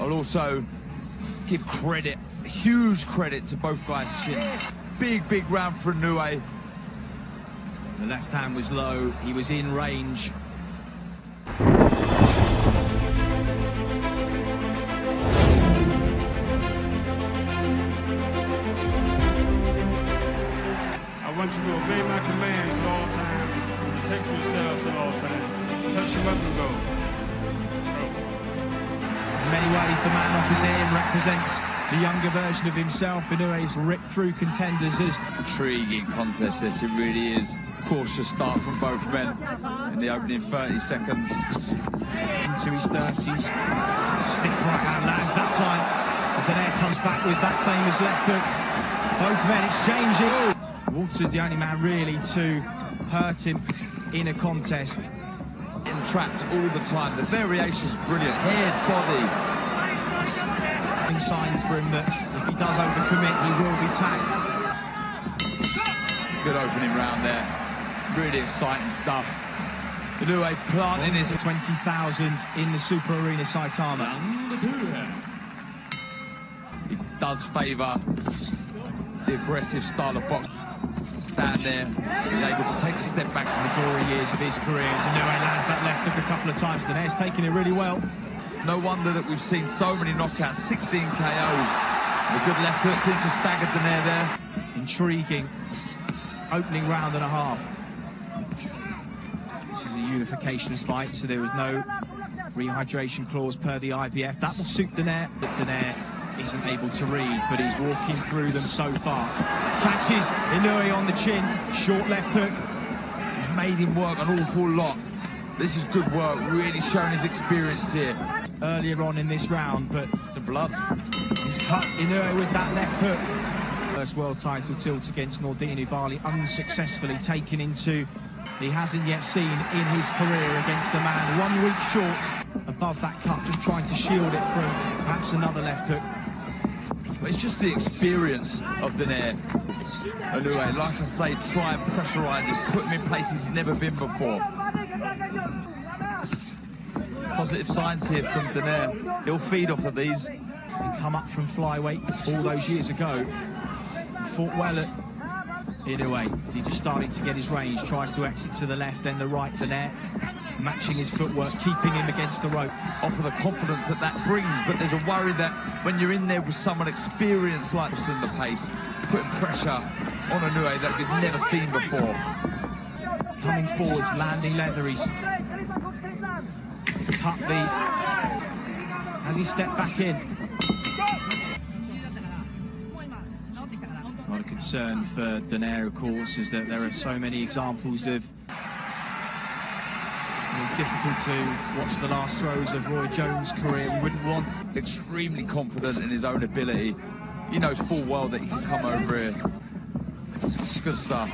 I'll also give credit, huge credit to both guys' chin. Big round for Inoue. The left hand was low, he was in range. I want you to obey my commands at all times. Protect yourselves at all times. Touch your weapon, go. In many ways, the man opposite him represents the younger version of himself. Inoue's ripped through contenders. Intriguing contest this, it really is. Cautious start from both men in the opening 30 seconds. Into his 30s. Stiff right hand lands that time. And Donaire comes back with that famous left hook. Both men exchanging. Walter's the only man really to hurt him in a contest. Entrapped all the time. The variation's brilliant. Head, body. Signs for him that if he does overcommit, he will be tagged. Good opening round there. Really exciting stuff. Inoue planting his 20,000 in the Super Arena, Saitama. He does favour the aggressive style of boxing. Stand there, he's able to take a step back in the glory years of his career. Inoue lands that left hook a couple of times. Donaire's taking it really well. No wonder that we've seen so many knockouts, 16 KOs. The good left hook seems to stagger Donaire there. Intriguing opening round and a half. This is a unification fight, so there was no rehydration clause per the IBF. That will suit Donaire, but Donaire isn't able to read, but he's walking through them so far. Catches Inoue on the chin, short left hook. He's made him work an awful lot. This is good work, really showing his experience here. Earlier on in this round, but some blood. He's cut Inoue with that left hook. First world title tilt against Nordine Bali, unsuccessfully taken into he hasn't yet seen in his career against the man 1 week short above that cut, just trying to shield it from perhaps another left hook. But it's just the experience of Donaire. Inoue, like I say, try and pressurise him, put him in places he's never been before. Positive signs here from Donaire. He'll feed off of these. He come up from flyweight all those years ago. He fought well at Inoue. He's just starting to get his range. Tries to exit to the left, then the right. Donaire matching his footwork, keeping him against the rope. Offer the confidence that that brings, but there's a worry that when you're in there with someone experienced like this in the pace, putting pressure on Inoue that we've never seen before. Coming forwards, landing leather. He's cut the... As he stepped back in. Not a concern for Donaire, of course, is that there are so many examples of... It's difficult to watch the last throws of Roy Jones' career. We wouldn't want... Extremely confident in his own ability. He knows full well that he can come over here. Good stuff.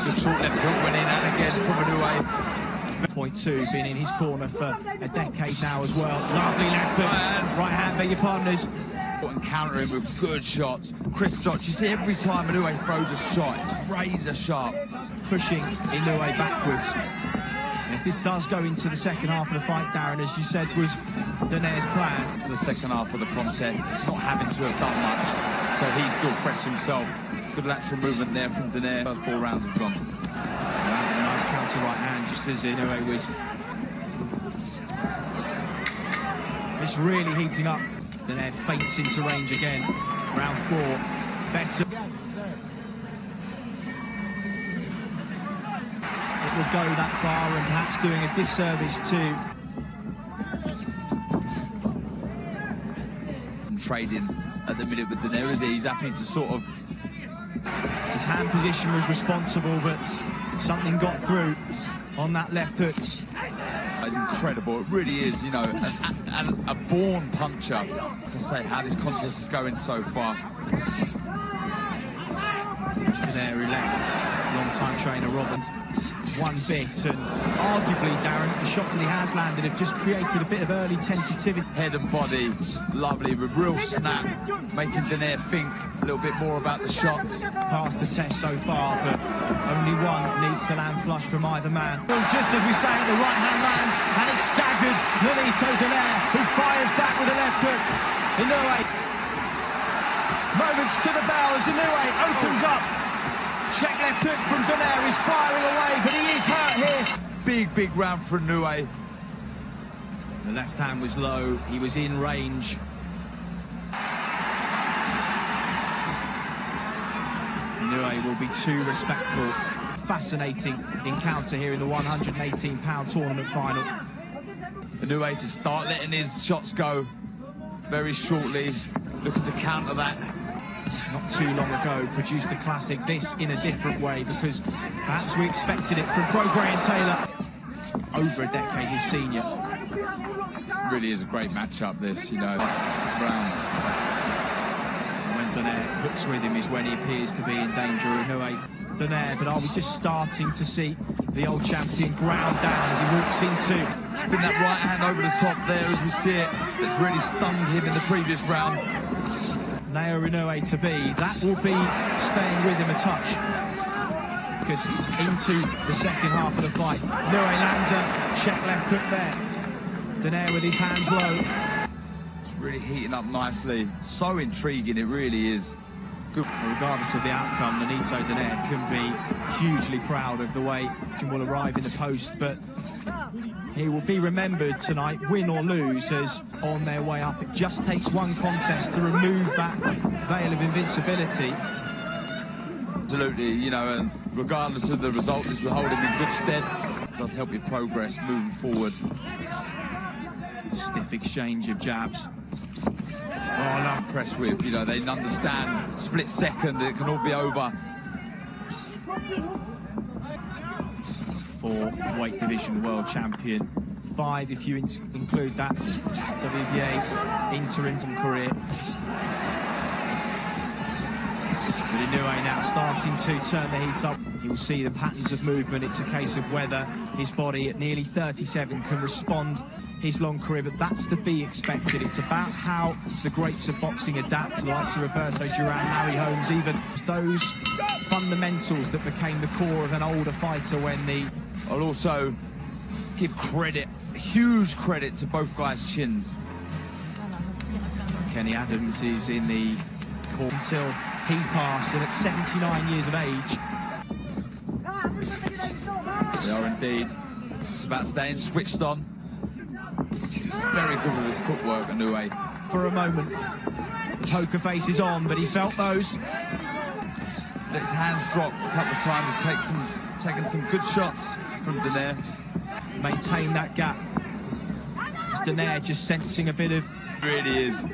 Good short left hook went in and again from Inoue. Point two, been in his corner for a decade now as well. Lovely left hook. Right hand, beg your pardoners. And counter him with good shots, crisp shots. You see every time Inoue throws a shot, it's razor sharp. Pushing Inoue backwards. And if this does go into the second half of the fight, Darren, as you said, was Donaire's plan. It's the second half of the contest, not having to have done much, so he's still fresh himself. Good lateral movement there from Donaire. First 4 rounds have gone. A nice counter right hand, just as Inoue was. It's really heating up. Donaire feints into range again. Round 4, better. It will go that far and perhaps doing a disservice to... Trading at the minute with Donaire, is he? He's happy to sort of... His hand position was responsible, but something got through on that left hook. It's incredible, it really is, you know, and a born puncher. I can say how this contest is going so far. There he left, long-time trainer Robbins. One bit, and arguably, Darren, the shots that he has landed have just created a bit of early tentativity. Head and body, lovely, with real snap, making Donaire think a little bit more about the shots. Passed the test so far, but only one needs to land flush from either man. Well, just as we say, the right hand lands, and it's staggered Nonito Donaire, who fires back with a left hook. Inoue. Moments to the bell as Inoue opens up. Check left hook from Donaire is firing away, but he is hurt here. Big round for Inoue. The left hand was low, he was in range. Inoue will be too respectful. Fascinating encounter here in the 118-pound tournament final. Inoue to start letting his shots go very shortly, looking to counter that. Not too long ago, produced a classic, this in a different way, because perhaps we expected it from pro Brian Taylor. Over a decade his senior. Really is a great matchup, this, you know, rounds. When Donaire hooks with him is when he appears to be in danger. Inoue, Donaire, but are we just starting to see the old champion ground down as he walks into? Spin that right hand over the top there as we see it. That's really stunned him in the previous round. Naoya Inoue to be, that will be staying with him a touch. Because into the second half of the fight, Inoue lands a check left hook there. Donaire with his hands low. It's really heating up nicely. So intriguing, it really is. Good. Regardless of the outcome, Nonito Donaire can be hugely proud of the way he will arrive in the post, but he will be remembered tonight, win or lose, as on their way up. It just takes one contest to remove that veil of invincibility. Absolutely, you know, and regardless of the result, this will hold him in good stead. It does help your progress moving forward. Stiff exchange of jabs. Oh, I'm impressed with, you know, they understand split second that it can all be over. 4 weight division world champion, 5 if you include that WBA interim career. But Inoue now starting to turn the heat up. You'll see the patterns of movement. It's a case of whether his body at nearly 37 can respond his long career, but that's to be expected. It's about how the greats of boxing adapt to the likes of Roberto Duran, Harry Holmes, even those fundamentals that became the core of an older fighter when the... I'll also give credit, huge credit, to both guys' chins. Kenny Adams is in the court until he passed, and at 79 years of age. They are indeed. It's about staying switched on. He's very good with his footwork, Inoue. For a moment, the poker face is on, but he felt those. Let his hands drop a couple of times. He's taken some good shots from Donaire. Maintain that gap. It's Donaire just sensing a bit of... Really is.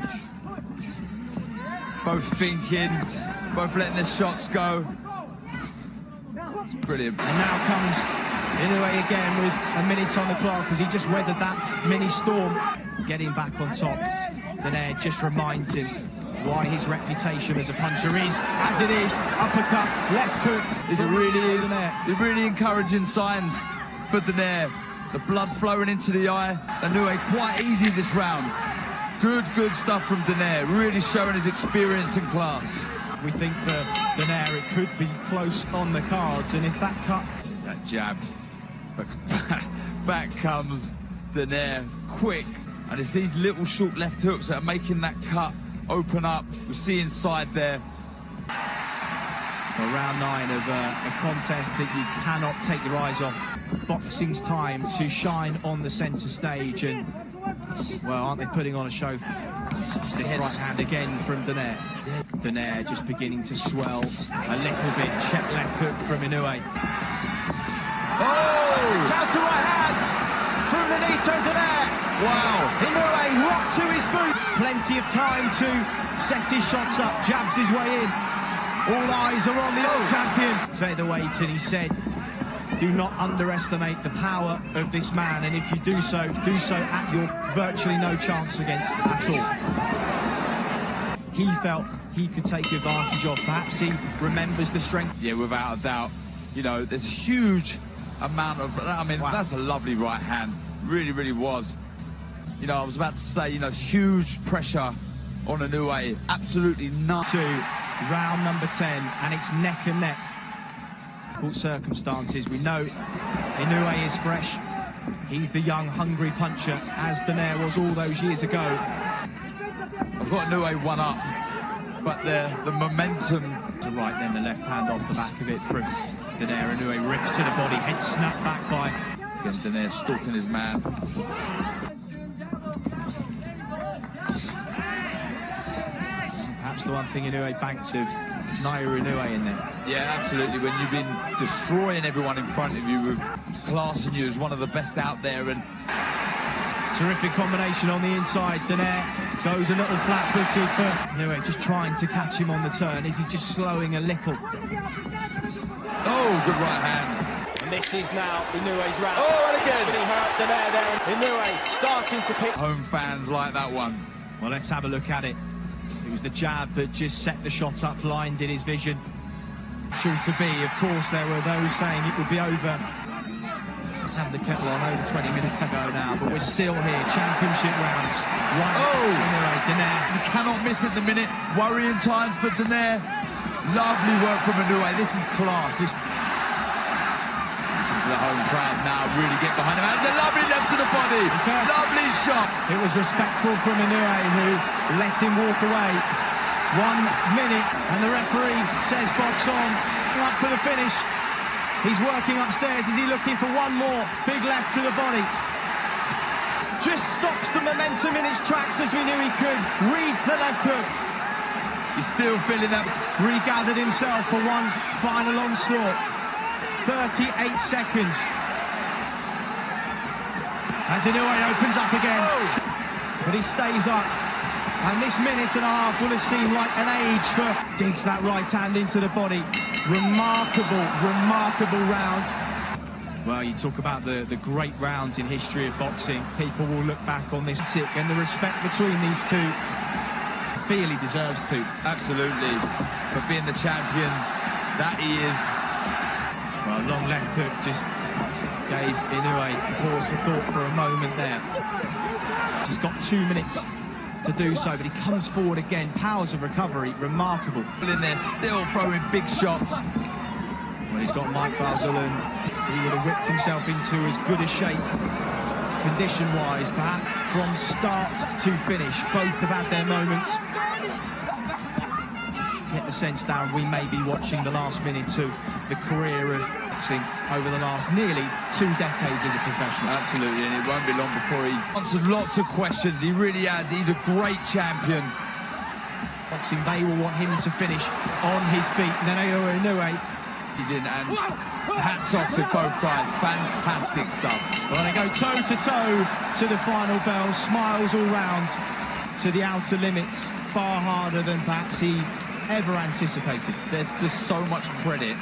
Both thinking, both letting their shots go. It's brilliant. And now comes Inoue again with a minute on the clock as he just weathered that mini storm. Getting back on top. Donaire just reminds him why his reputation as a puncher is as it is. Uppercut, left hook. These are really encouraging signs for Donaire. The blood flowing into the eye. Inoue quite easy this round. Good stuff from Donaire. Really showing his experience and class. We think for Donaire it could be close on the cards, and if that cut... It's that jab. But back comes Donaire quick. And it's these little short left hooks that are making that cut open up. We see inside there. Well, round 9 of a contest that you cannot take your eyes off. Boxing's time to shine on the centre stage, and, well, aren't they putting on a show? The right hand again from Donaire. Donaire just beginning to swell a little bit. Check left hook from Inoue. Oh! Counter right hand from Nonito Donaire. Wow. Inoue rocked to his boot. Plenty of time to set his shots up, jabs his way in. All eyes are on the old champion. Featherweight, and he said, do not underestimate the power of this man, and if you do so at your virtually no chance against at all. He felt he could take advantage of. Perhaps he remembers the strength. Yeah, without a doubt. You know, there's a huge amount of... I mean, wow. That's a lovely right hand. Really was. You know, I was about to say, you know, huge pressure on Inoue. Absolutely none. To round number 10, and it's neck and neck. Circumstances. We know Inoue is fresh. He's the young, hungry puncher, as Donaire was all those years ago. I I've got Inoue one up, but the momentum. To right, then the left hand off the back of it from Donaire. Inoue rips to the body, head snapped back by. Again, Donaire stalking his man. Perhaps the one thing Inoue banked of Naoya Inoue in there. Yeah, absolutely. When you've been destroying everyone in front of you, with classing you as one of the best out there, and terrific combination on the inside. Donaire goes a little flat-footed, but Inoue just trying to catch him on the turn. Is he just slowing a little? Oh, good right hand. And this is now Inoue's round. Oh, and again. He hurt Donaire there. Inoue starting to pick. Home fans like that one. Well, let's have a look at it. It was the jab that just set the shot up, blinded his vision. Sure to be, of course, there were those saying it would be over. Have the kettle on over 20 minutes ago now, but we're still here. Championship rounds. Inoue, Donaire. You cannot miss it the minute. Worrying times for Donaire. Lovely work from Inoue. This is class. Listen to the home crowd now. Really get behind him. And a lovely left to the body. Lovely shot. It was respectful from Inoue, who let him walk away. 1 minute, and the referee says box on. Up for the finish. He's working upstairs. Is he looking for one more? Big left to the body. Just stops the momentum in its tracks as we knew he could. Reads the left hook. He's still feeling that. Regathered himself for one final onslaught. 38 seconds. As Inoue opens up again. But he stays up. And this minute and a half will have seemed like an age, but digs that right hand into the body. Remarkable round. Well, you talk about the great rounds in history of boxing. People will look back on this and the respect between these two. I feel he deserves to. Absolutely. But being the champion that he is. Well, long left hook just gave Inoue a pause for thought for a moment there. He's got 2 minutes to do so, but he comes forward again. Powers of recovery, remarkable. In there, still throwing big shots. Well, he's got Mike Basel, and he would have whipped himself into as good a shape, condition-wise, perhaps from start to finish. Both have had their moments. Get the sense, Darren, we may be watching the last minutes of the career of boxing over the last nearly 2 decades as a professional. Absolutely, and it won't be long before he's answered lots of questions. He really has. He's a great champion. Boxing, they will want him to finish on his feet. Naoya Inoue. He's in, and hats off to both guys. Fantastic stuff. Well, they go toe-to-toe to the final bell. Smiles all round to the outer limits. Far harder than perhaps he ever anticipated. There's just so much credit.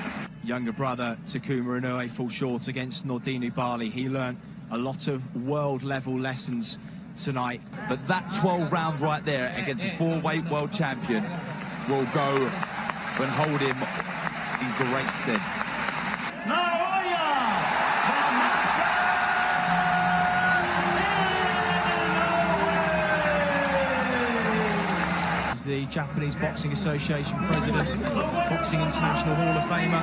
Younger brother Takuma Inoue falls short against Nonito Donaire. He learned a lot of world-level lessons tonight. But that 12 round right there against a 4-weight world champion will go and hold him in great stead. Naoya Inoue! The Japanese Boxing Association president, Boxing International Hall of Famer.